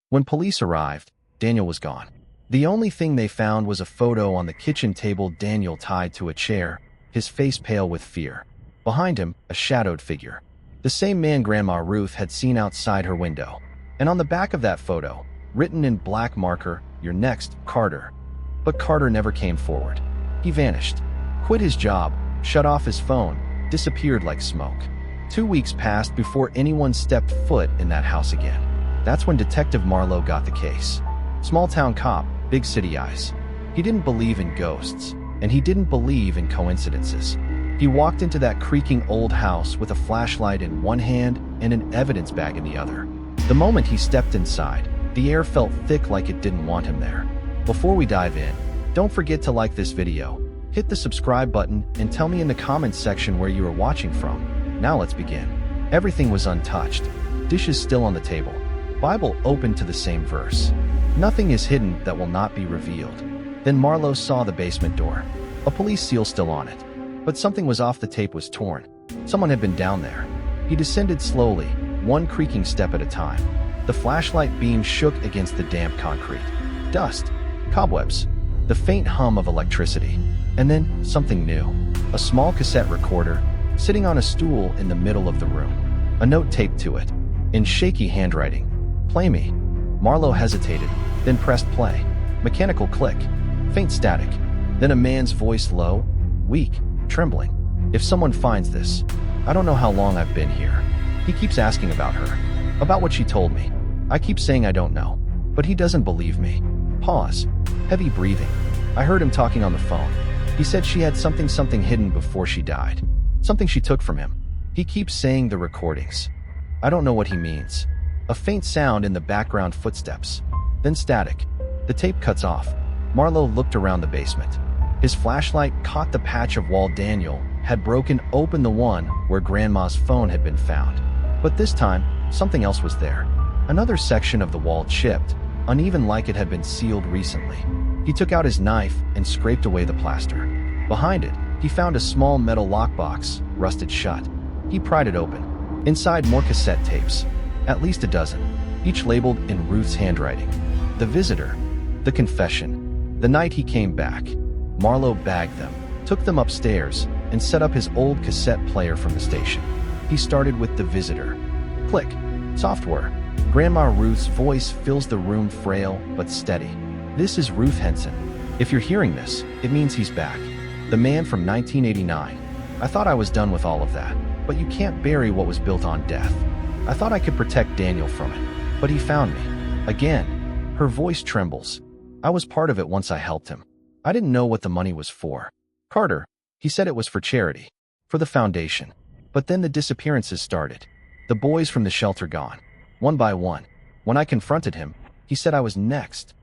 When police arrived, Daniel was gone. The only thing they found was a photo on the kitchen table, Daniel tied to a chair, his face pale with fear. Behind him, a shadowed figure. The same man Grandma Ruth had seen outside her window. And on the back of that photo, written in black marker, "You're next, Carter." But Carter never came forward. He vanished, quit his job, shut off his phone, disappeared like smoke. 2 weeks passed before anyone stepped foot in that house again. That's when Detective Marlowe got the case. Small-town cop, big city eyes. He didn't believe in ghosts, and he didn't believe in coincidences. He walked into that creaking old house with a flashlight in one hand and an evidence bag in the other. The moment he stepped inside, the air felt thick like it didn't want him there. Before we dive in, don't forget to like this video, hit the subscribe button, and tell me in the comments section where you are watching from. Now let's begin. Everything was untouched. Dishes still on the table. Bible open to the same verse. Nothing is hidden that will not be revealed. Then Marlowe saw the basement door. A police seal still on it. But something was off. The tape was torn. Someone had been down there. He descended slowly, one creaking step at a time. The flashlight beam shook against the damp concrete. Dust. Cobwebs. The faint hum of electricity. And then, something new. A small cassette recorder, sitting on a stool in the middle of the room. A note taped to it, in shaky handwriting. "Play me." Marlowe hesitated, then pressed play. Mechanical click. Faint static. Then a man's voice, low, weak, trembling. "If someone finds this, I don't know how long I've been here. He keeps asking about her, about what she told me. I keep saying I don't know, but he doesn't believe me." Pause. Heavy breathing. "I heard him talking on the phone. He said she had something hidden before she died. Something she took from him. He keeps saying the recordings. I don't know what he means." A faint sound in the background, footsteps. Then static. The tape cuts off. Marlowe looked around the basement. His flashlight caught the patch of wall. Daniel had broken open the one where Grandma's phone had been found. But this time, something else was there. Another section of the wall chipped, uneven like it had been sealed recently. He took out his knife and scraped away the plaster. Behind it, he found a small metal lockbox, rusted shut. He pried it open. Inside, more cassette tapes. At least a dozen, each labeled in Ruth's handwriting. The visitor. The confession. The night he came back. Marlowe bagged them, took them upstairs, and set up his old cassette player from the station. He started with the visitor. Click. Software. Grandma Ruth's voice fills the room, frail but steady. "This is Ruth Henson. If you're hearing this, it means he's back. The man from 1989. I thought I was done with all of that, but you can't bury what was built on death. I thought I could protect Daniel from it, but he found me. Again." Her voice trembles. "I was part of it once I helped him. I didn't know what the money was for. Carter, he said it was for charity, for the foundation. But then the disappearances started. The boys from the shelter gone, one by one. When I confronted him, he said I was next.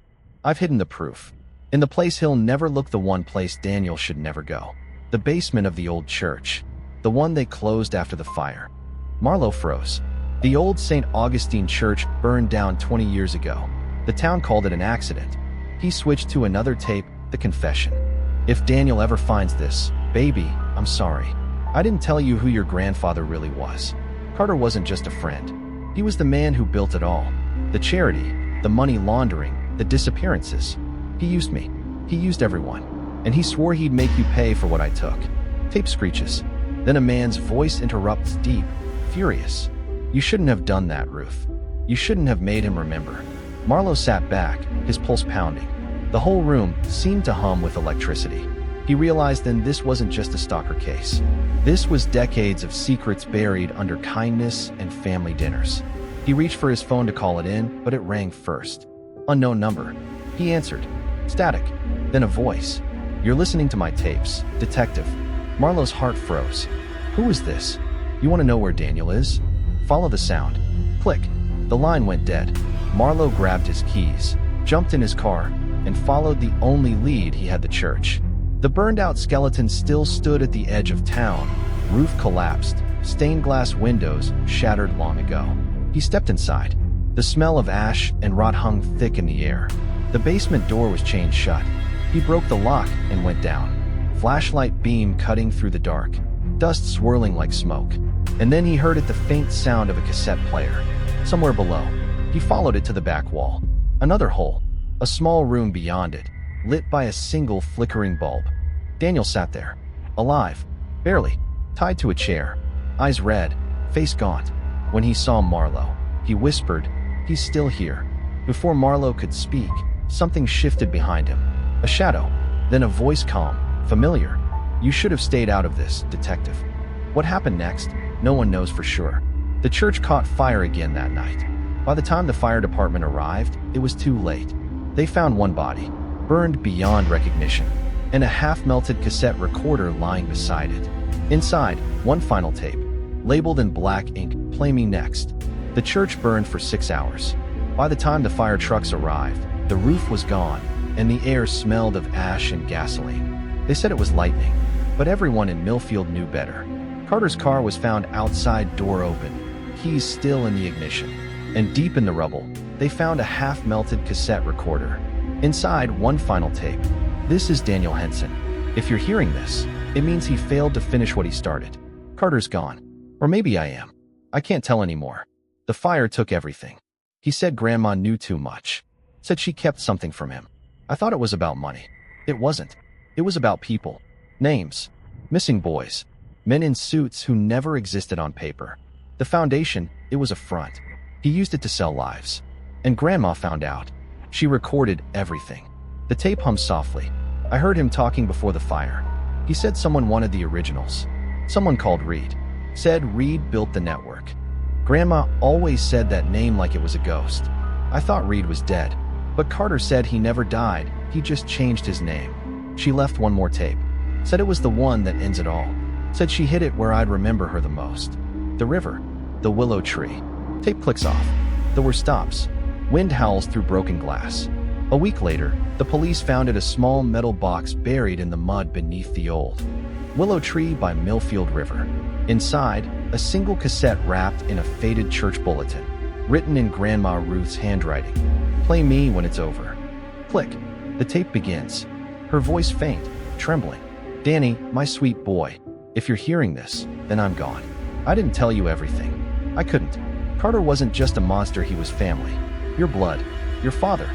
I've hidden the proof. In the place he'll never look, the one place Daniel should never go. The basement of the old church. The one they closed after the fire." Marlowe froze. The old St. Augustine church burned down 20 years ago. The town called it an accident. He switched to another tape, the confession. "If Daniel ever finds this, baby, I'm sorry. I didn't tell you who your grandfather really was. Carter wasn't just a friend. He was the man who built it all. The charity, the money laundering, the disappearances. He used me. He used everyone. And he swore he'd make you pay for what I took." Tape screeches. Then a man's voice interrupts, deep, furious. "You shouldn't have done that, Ruth. You shouldn't have made him remember." Marlowe sat back, his pulse pounding. The whole room seemed to hum with electricity. He realized then this wasn't just a stalker case. This was decades of secrets buried under kindness and family dinners. He reached for his phone to call it in, but it rang first. Unknown number. He answered. Static. Then a voice. "You're listening to my tapes, detective." Marlowe's heart froze. "Who is this? You want to know where Daniel is?" "Follow the sound." Click. The line went dead. Marlowe grabbed his keys, jumped in his car, and followed the only lead he had, the church. The burned-out skeleton still stood at the edge of town. Roof collapsed, stained glass windows shattered long ago. He stepped inside. The smell of ash and rot hung thick in the air. The basement door was chained shut. He broke the lock and went down. Flashlight beam cutting through the dark, dust swirling like smoke. And then he heard the faint sound of a cassette player. Somewhere below, He followed it to the back wall. Another hole. A small room beyond it, lit by a single flickering bulb. Daniel sat there. Alive. Barely. Tied to a chair. Eyes red. Face gaunt. When he saw Marlowe, he whispered, "He's still here." Before Marlowe could speak, something shifted behind him. A shadow. Then a voice, calm, familiar. "You should have stayed out of this, detective." What happened next? No one knows for sure. The church caught fire again that night. By the time the fire department arrived, it was too late. They found one body, burned beyond recognition, and a half-melted cassette recorder lying beside it. Inside, one final tape, labeled in black ink, "Play Me Next." The church burned for 6 hours. By the time the fire trucks arrived, the roof was gone, and the air smelled of ash and gasoline. They said it was lightning, but everyone in Millfield knew better. Carter's car was found outside, door open, keys still in the ignition. And deep in the rubble, they found a half-melted cassette recorder. Inside, one final tape. "This is Daniel Henson. If you're hearing this, it means he failed to finish what he started. Carter's gone. Or maybe I am. I can't tell anymore. The fire took everything." He said Grandma knew too much. Said she kept something from him. I thought it was about money. It wasn't. It was about people. Names. Missing boys. Men in suits who never existed on paper. The foundation, it was a front. He used it to sell lives. And Grandma found out. She recorded everything. The tape hummed softly. I heard him talking before the fire. He said someone wanted the originals. Someone called Reed. Said Reed built the network. Grandma always said that name like it was a ghost. I thought Reed was dead. But Carter said he never died, he just changed his name. She left one more tape. Said it was the one that ends it all. Said she hid it where I'd remember her the most. The river. The willow tree. Tape clicks off. There were stops. Wind howls through broken glass. A week later, the police found a small metal box buried in the mud beneath the old willow tree by Millfield River. Inside, a single cassette wrapped in a faded church bulletin, written in Grandma Ruth's handwriting. "Play me when it's over." Click. The tape begins. Her voice faint, trembling. "Danny, my sweet boy, if you're hearing this, then I'm gone. I didn't tell you everything. I couldn't. Carter wasn't just a monster, he was family. Your blood. Your father."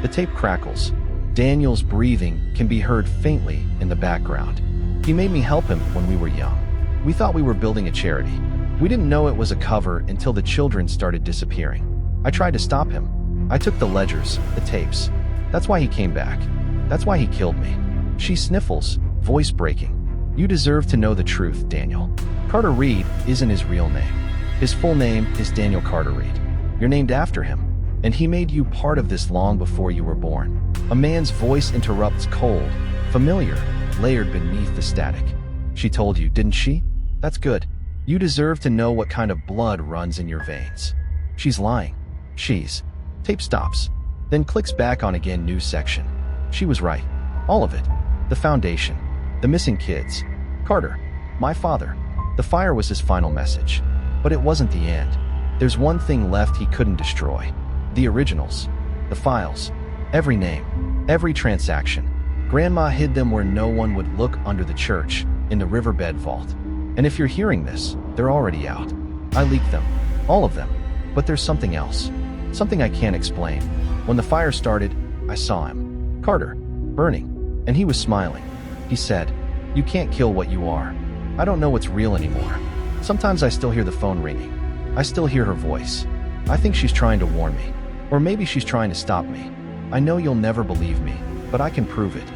The tape crackles. Daniel's breathing can be heard faintly in the background. "He made me help him when we were young. We thought we were building a charity. We didn't know it was a cover until the children started disappearing. I tried to stop him. I took the ledgers, the tapes. That's why he came back. That's why he killed me." She sniffles, voice breaking. "You deserve to know the truth, Daniel. Carter Reed isn't his real name. His full name is Daniel Carter Reed. You're named after him, and he made you part of this long before you were born." A man's voice interrupts, cold, familiar, layered beneath the static. "She told you, didn't she? That's good. You deserve to know what kind of blood runs in your veins." She's lying. Tape stops, then clicks back on again, new section. She was right. All of it. The foundation. The missing kids. Carter. My father. The fire was his final message. But it wasn't the end. There's one thing left he couldn't destroy. The originals. The files. Every name. Every transaction. Grandma hid them where no one would look, under the church, in the riverbed vault. And if you're hearing this, they're already out. I leaked them. All of them. But there's something else. Something I can't explain. When the fire started, I saw him. Carter. Burning. And he was smiling. He said, "You can't kill what you are." I don't know what's real anymore. Sometimes I still hear the phone ringing. I still hear her voice. I think she's trying to warn me. Or maybe she's trying to stop me. I know you'll never believe me, but I can prove it.